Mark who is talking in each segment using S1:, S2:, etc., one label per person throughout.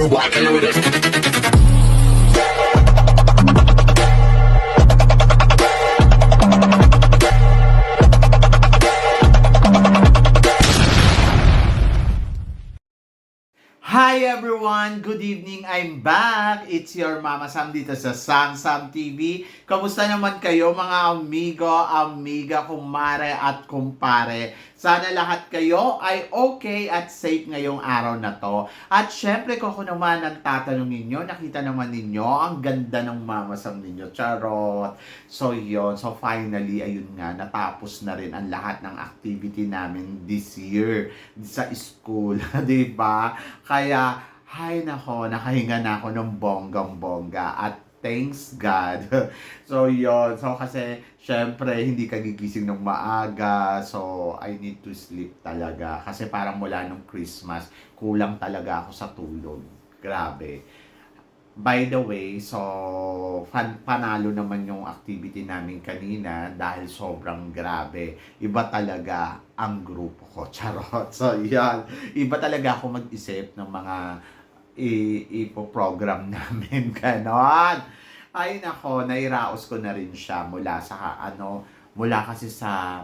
S1: walking with it.
S2: Hi everyone! Good evening! I'm back! It's your Mama Sam dito sa Sam TV. Kamusta naman kayo mga amigo, amiga, kumare at kumpare? Sana lahat kayo ay okay at safe ngayong araw na to. At syempre kung ako naman ang tatanungin nyo, nakita naman ninyo ang ganda ng Mama Sam ninyo. Charot! So yon, so finally, ayun nga, natapos na rin ang lahat ng activity namin this year sa school. Diba? Kaya, hay nako, nakahinga na ako ng bonggang-bongga at thanks God. So, yon. So, kasi, syempre, hindi ka gigising ng maaga. So, I need to sleep talaga. Kasi parang mula nung Christmas, kulang talaga ako sa tulog. Grabe. By the way, so panalo naman yung activity namin kanina dahil sobrang grabe. Iba talaga ang grupo ko. Charot. So, yan. Iba talaga ako mag-isip ng mga ipo-program namin. Ganon. Ay nako, nairaos ko na rin siya mula kasi sa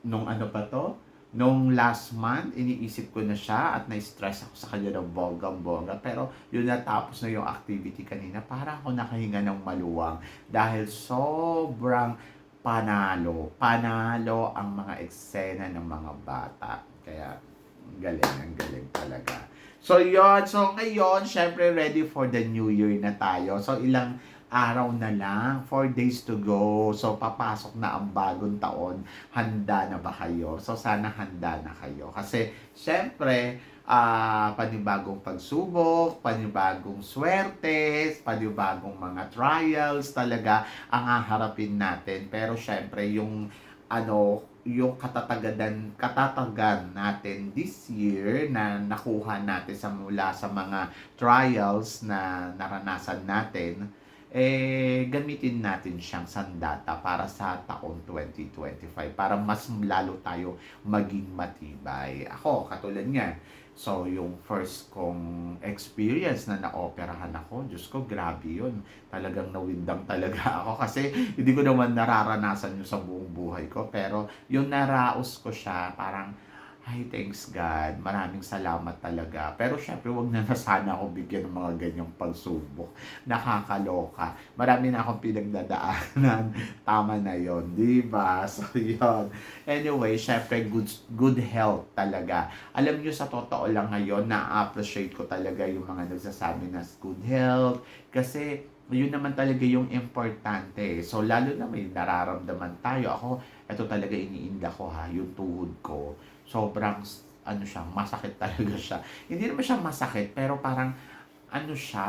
S2: nung ano pa to? Nung last month, iniisip ko na siya at na-stress ako sa kanya ng bonggang-bongga. Pero yun natapos na yung activity kanina, para ako nakahinga ng maluwang dahil sobrang panalo. Panalo ang mga eksena ng mga bata. Kaya ang galing talaga. So yun, so ngayon, syempre ready for the new year na tayo. So ilang araw na lang, 4 days to go. So, papasok na ang bagong taon. Handa na ba kayo? So, sana handa na kayo. Kasi, syempre, panibagong pagsubok, panibagong swerte, panibagong mga trials talaga ang haharapin natin. Pero, syempre, yung katatagan natin this year na nakuha natin mula sa mga trials na naranasan natin, gamitin natin siyang sandata para sa taong 2025 para mas lalo tayo maging matibay. Ako, katulad nga, so yung first kong experience na naoperahan ako, Diyos ko, grabe yun. Talagang nawindang talaga ako kasi hindi ko naman nararanasan yun sa buong buhay ko. Pero yung naraos ko siya, parang ay, thanks God. Maraming salamat talaga. Pero syempre, wag na sana ako bigyan ng mga ganyang pagsubok. Nakakaloka. Marami na akong pinagdadaanan. Tama na yon, di ba? So, yun. Anyway, syempre, good health talaga. Alam nyo, sa totoo lang ngayon, na-appreciate ko talaga yung mga nagsasabi na good health. Kasi, yun naman talaga yung importante. So, lalo na may nararamdaman tayo. Ako, ito talaga iniinda ko ha, yung tuhod ko. Sobrang, masakit talaga siya. Hindi naman siya masakit, pero parang,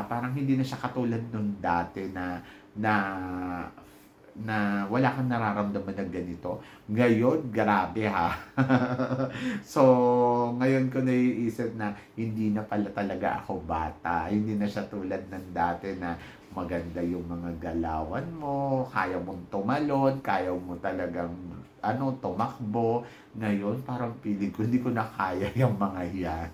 S2: parang hindi na siya katulad nung dati na, na wala kang nararamdaman na ganito. Ngayon, grabe ha. So, ngayon ko naiisip na hindi na pala talaga ako bata. Hindi na siya tulad ng dati na maganda yung mga galawan mo, kaya mong tumalon, kaya mo talagang tumakbo. Ngayon, parang feeling ko hindi ko na kaya yung mga yan.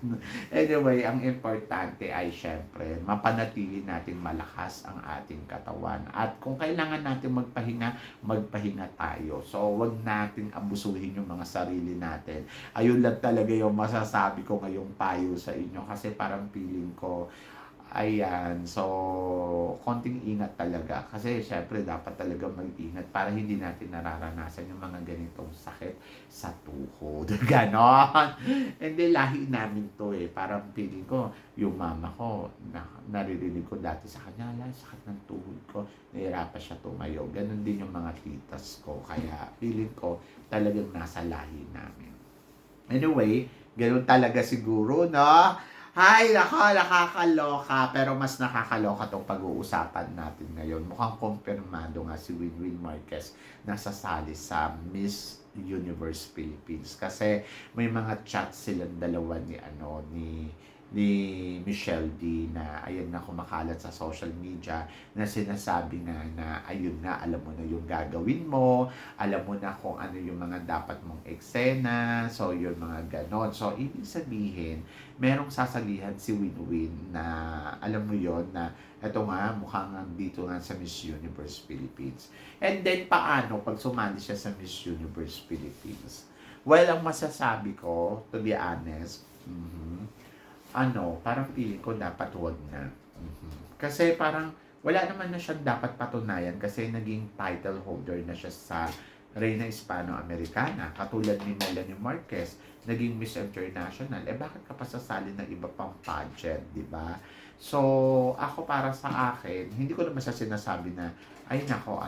S2: Anyway, ang importante ay syempre, mapanatili natin malakas ang ating katawan. At kung kailangan natin magpahinga tayo. So, wag natin abusuhin yung mga sarili natin. Ayun lang talaga yung masasabi ko ngayong payo sa inyo. Kasi parang feeling ko, ayan, so konting ingat talaga kasi syempre dapat talaga mag-ingat para hindi natin nararanasan yung mga ganitong sakit sa tuhod. Ganon. And then lahi namin to parang feeling ko yung mama ko naririnig ko dati sa kanya, sakit ng tuhod ko, nahirapan siya tumayo. Ganon din yung mga titas ko, kaya feeling ko talagang nasa lahi namin. Anyway, ganon talaga siguro, no? Hay, nakakaloka. Pero mas nakakaloka tong pag-uusapan natin ngayon. Mukhang kumpirmado nga si Winwin Marquez na sasali sa Miss Universe Philippines. Kasi may mga chat silang dalawa ni ni Michelle D na ayan na kumakalat sa social media na sinasabi nga na ayun na, alam mo na yung gagawin mo, alam mo na kung ano yung mga dapat mong eksena, so yung mga ganon. So, ibig sabihin, merong sasalihan si Winwin na alam mo yon na eto nga, mukhang dito nga sa Miss Universe Philippines. And then, paano pag sumali siya sa Miss Universe Philippines? Well, ang masasabi ko, to be honest, parang feeling ko dapat wag na. Kasi parang wala naman na siyang dapat patunayan kasi naging title holder na siya sa Reina Hispano-Americana. Katulad ni Melanie Marquez, naging Miss International. Bakit ka pa sasali ng iba pang pageant, di ba? So, ako para sa akin, hindi ko naman siya sinasabi na, ay nako,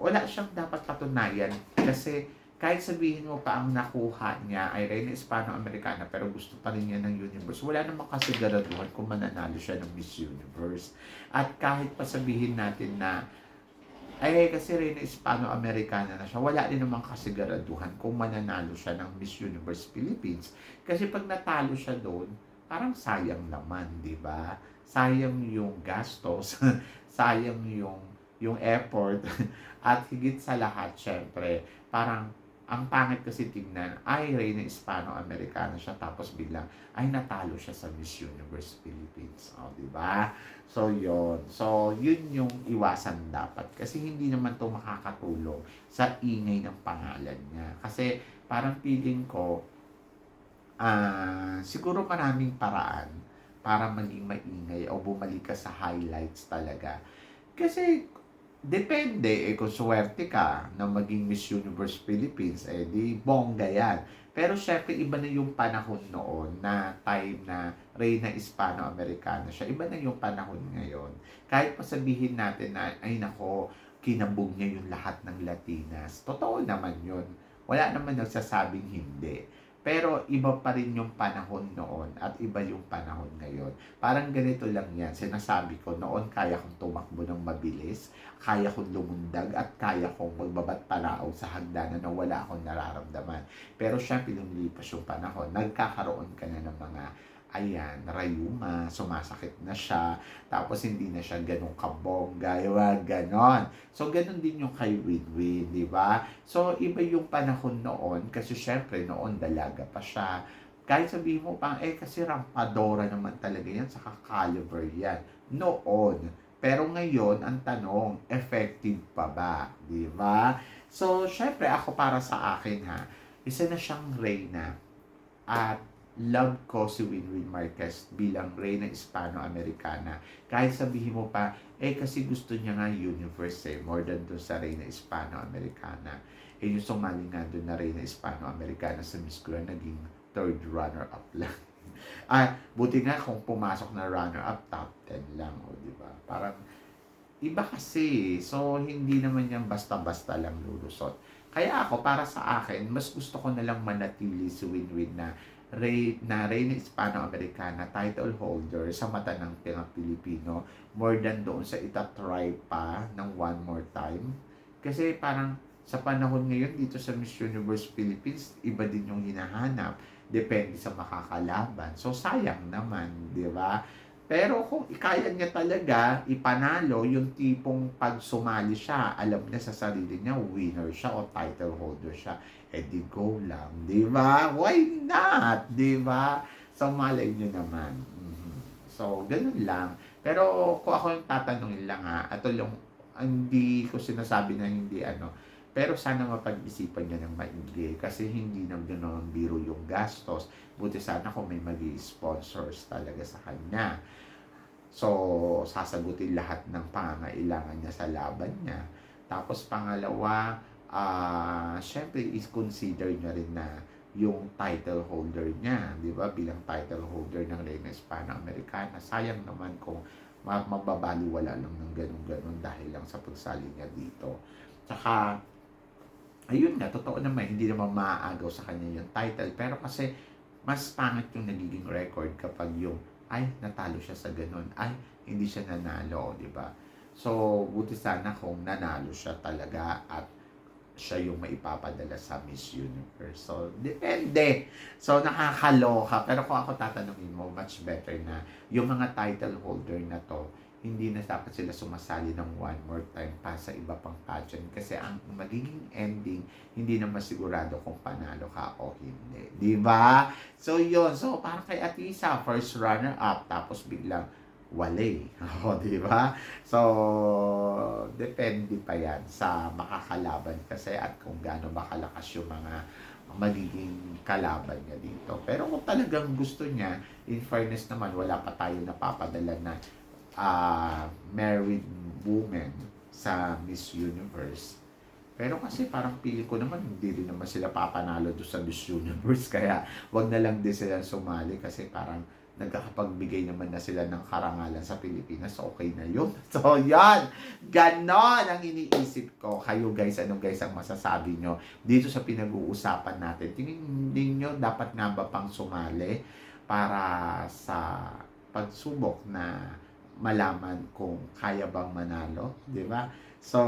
S2: wala siyang dapat patunayan kasi kahit sabihin mo pa ang nakuha niya ay Reina Hispano-Americana pero gusto pa rin niya ng universe, wala namang kasiguraduhan kung mananalo siya ng Miss Universe. At kahit pa sabihin natin na ay kasi Reina Hispano-Americana na siya, wala din namang kasiguraduhan kung mananalo siya ng Miss Universe Philippines. Kasi pag natalo siya doon, parang sayang naman, di ba? Sayang yung gastos, sayang yung effort, at higit sa lahat, syempre, parang ang pangit kasi tingnan, ay Reina Hispano-Americana siya, tapos biglang, ay natalo siya sa Miss Universe Philippines. O, di ba? So, yun. So, yun yung iwasan dapat. Kasi hindi naman to makakatulong sa ingay ng pangalan niya. Kasi, parang feeling ko, siguro maraming paraan para maging maingay o bumalik ka sa highlights talaga. Kasi, depende, kung swerte ka na maging Miss Universe Philippines, di bongga yan. Pero syempre, iba na yung panahon noon na time na Reina Hispano-Americana siya. Iba na yung panahon ngayon. Kahit pasabihin natin na, ay nako, kinabog niya yung lahat ng Latinas. Totoo naman yun. Wala naman nagsasabing hindi. Pero iba pa rin yung panahon noon at iba yung panahon ngayon. Parang ganito lang yan. Sinasabi ko, noon kaya kong tumakbo ng mabilis, kaya kong lumundag, at kaya kong magbabat palaaw sa hagdanan na wala akong nararamdaman. Pero syempre, lumilipas yung panahon, nagkakaroon ka na ng mga rayuma, sumasakit na siya, tapos hindi na siya ganun kabongga, ganon. So, ganun din yung kay Winwin, di ba? So, iba yung panahon noon, kasi syempre, noon dalaga pa siya. Kahit sabihin mo pang, kasi rampadora naman talaga yan, saka caliber yan. Noon. Pero ngayon, ang tanong, effective pa ba? Di ba? So, syempre, ako para sa akin isa na siyang reyna at love ko si Winwin Marquez bilang Reina Hispano-Americana. Kahit sabihin mo pa, kasi gusto niya nga universe more than doon sa Reina Hispano-Americana. Yung sumali nga doon na Reina Hispano-Americana sa Miss Grand, naging third runner-up lang. Buti nga kung pumasok na runner-up, top 10 lang, di ba? Parang, iba kasi, so hindi naman yan basta-basta lang lulusot. Kaya ako, para sa akin, mas gusto ko na lang manatili si Winwin na Reina Hispano-Americana title holder sa mata ng Pilipino more than doon sa itatry pa ng one more time. Kasi parang sa panahon ngayon dito sa Miss Universe Philippines, iba din yung hinahanap. Depende sa makakalaban. So, sayang naman, di ba? Pero kung kaya niya talaga ipanalo yung tipong pag sumali siya, alam niya sa sarili niya, winner siya o title holder siya, di go lang, di ba? Why not? Di ba? So, malay niyo naman. So, ganun lang. Pero kung ako yung tatanungin lang ito yung, hindi ko sinasabi na hindi pero sana mapag-isipan niya ng maigi kasi hindi na gano'n biro yung gastos. Buti sana kung may mag-sponsors talaga sa kanya. So, sasagutin lahat ng pangangailangan niya sa laban niya. Tapos pangalawa, syempre is-consider niya rin na yung title holder niya, di ba? Bilang title holder ng Reina Hispano-Americana. Sayang naman kung mababaliwala lang ng ganun-ganun dahil lang sa pagsali niya dito. Tsaka, ayun nga, totoo naman, hindi naman maaagaw sa kanya yung title. Pero kasi, mas pangit yung nagiging record kapag yung, natalo siya sa ganun. Hindi siya nanalo, di ba? So, buti sana kung nanalo siya talaga at siya yung maipapadala sa Miss Universe. So, depende. So, nakakaloka. Pero kung ako tatanungin mo, much better na yung mga title holder na to, hindi na dapat sila sumasali ng one more time pa sa iba pang pageant. Kasi ang magiging ending, hindi na masigurado kung panalo ka o hindi. Di ba? So, yun. So, parang kay Atisa, first runner-up, tapos biglang wale. O, di ba? So, depende pa yan sa makakalaban kasi at kung gaano ba kalakas yung mga magiging kalaban niya dito. Pero kung talagang gusto niya, in fairness naman, wala pa tayo napapadala na married woman sa Miss Universe. Pero kasi parang pili ko naman, hindi rin naman sila papanalo doon sa Miss Universe. Kaya wag na lang din sila sumali kasi parang nagkakapagbigay naman na sila ng karangalan sa Pilipinas. Okay na yun. So, yan. Ganon ang iniisip ko. Kayo guys, ano guys ang masasabi nyo dito sa pinag-uusapan natin? Tingin ninyo, dapat nga ba pang sumali para sa pagsubok na malaman kung kaya bang manalo, di ba? So,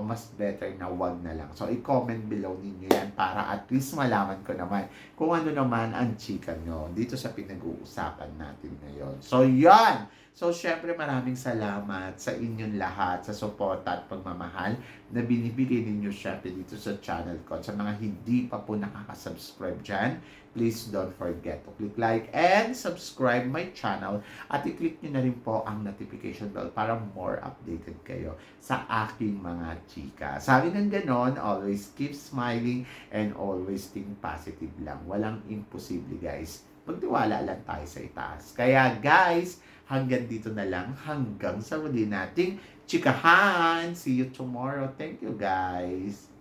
S2: mas better na wag na lang. So, i-comment below ninyo yan para at least malaman ko naman kung ano naman ang chika nyo dito sa pinag-uusapan natin ngayon. So, yan! So, syempre maraming salamat sa inyong lahat sa suporta at pagmamahal na binibigay ninyo syempre dito sa channel ko. Sa mga hindi pa po nakaka-subscribe dyan, please don't forget to click like and subscribe my channel at i-click nyo na rin po ang notification bell para more updated kayo sa aking mga chika. Sabi ng ganon, always keep smiling and always think positive lang. Walang imposible guys. Magtiwala lang tayo sa itaas. Kaya guys, hanggang dito na lang. Hanggang sa muli nating chikahan. See you tomorrow. Thank you guys.